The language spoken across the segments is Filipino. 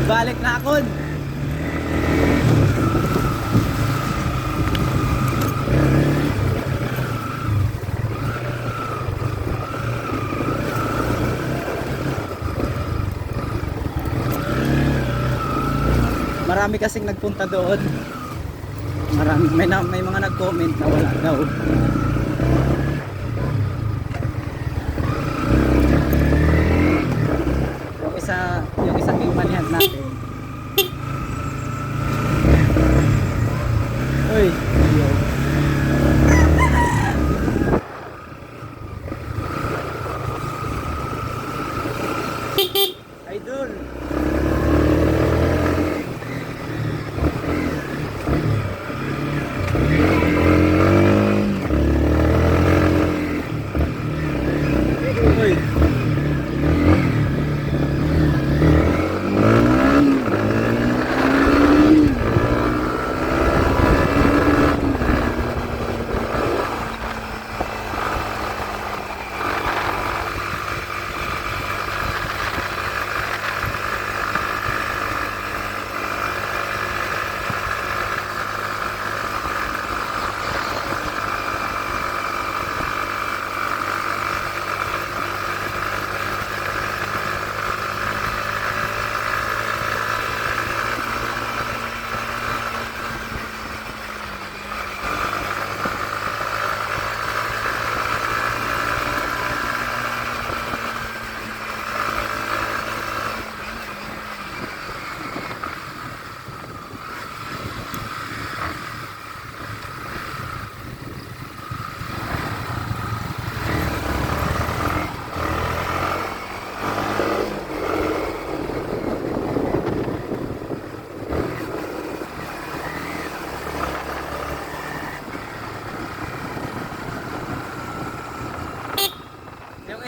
Balik na ako. Marami kasing nagpunta doon. May mga nag-comment na wala daw. Yung isang imanihan natin. Uy, idol. Uy.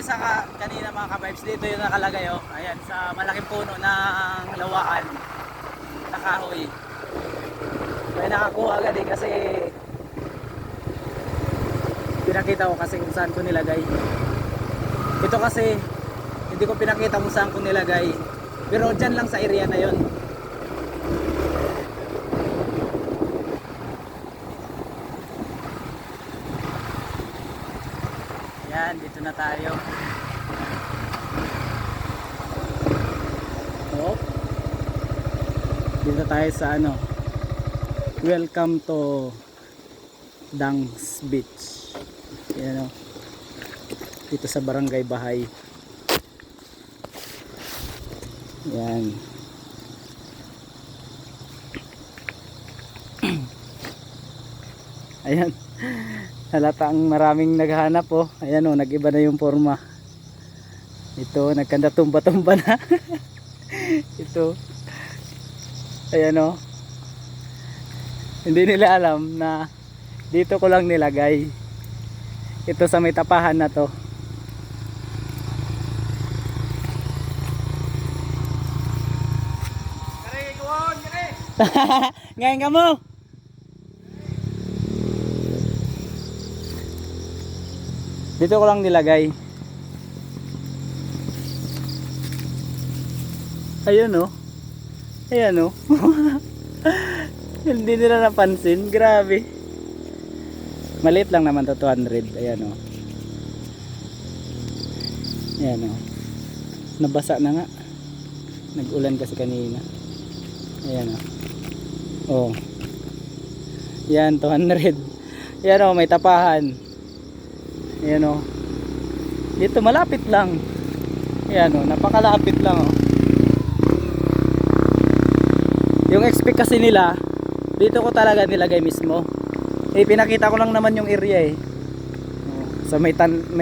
Isa kanina mga ka-vibes, dito yung nakalagay oh. Ayan, sa malaking puno ng lawaan na kahoy. May nakakuha agad kasi pinakita ko kasi kung saan ko nilagay. Ito kasi hindi ko pinakita kung saan ko nilagay, pero dyan lang sa area na yon. Yan, dito na tayo. Oh. Dito tayo sa ano. Welcome to Dangs Beach. Yan oh. Dito sa Barangay Bahay. Yan. Ayan. Halata ang maraming naghahanap oh. Ayan oh, nag-iba na yung forma. Ito, nagkanda tumba-tumba na. Ito. Ayan oh. Hindi nila alam na dito ko lang nilagay. Ito sa may tapahan na to. Ngayon ka mo. Dito ko lang nilagay. Ayun oh. Ayan oh. Hindi nila napansin. Grabe. Maliit lang naman to, 200. Ayan oh. Ayan oh. Nabasa na nga. Nag-ulan kasi kanina. Ayan oh. Oh. Yan, 200. Ayan oh, may tapahan. Ayan o. Dito malapit lang. Ayan o, napakalapit lang o. Yung expect kasi nila, dito ko talaga nilagay mismo. Eh pinakita ko lang naman yung area eh. So may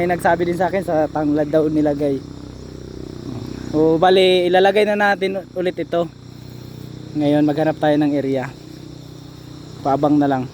nagsabi din sa akin sa tanglad daw nilagay. O bali ilalagay na natin ulit ito. Ngayon maghanap tayo ng area. Paabang na lang.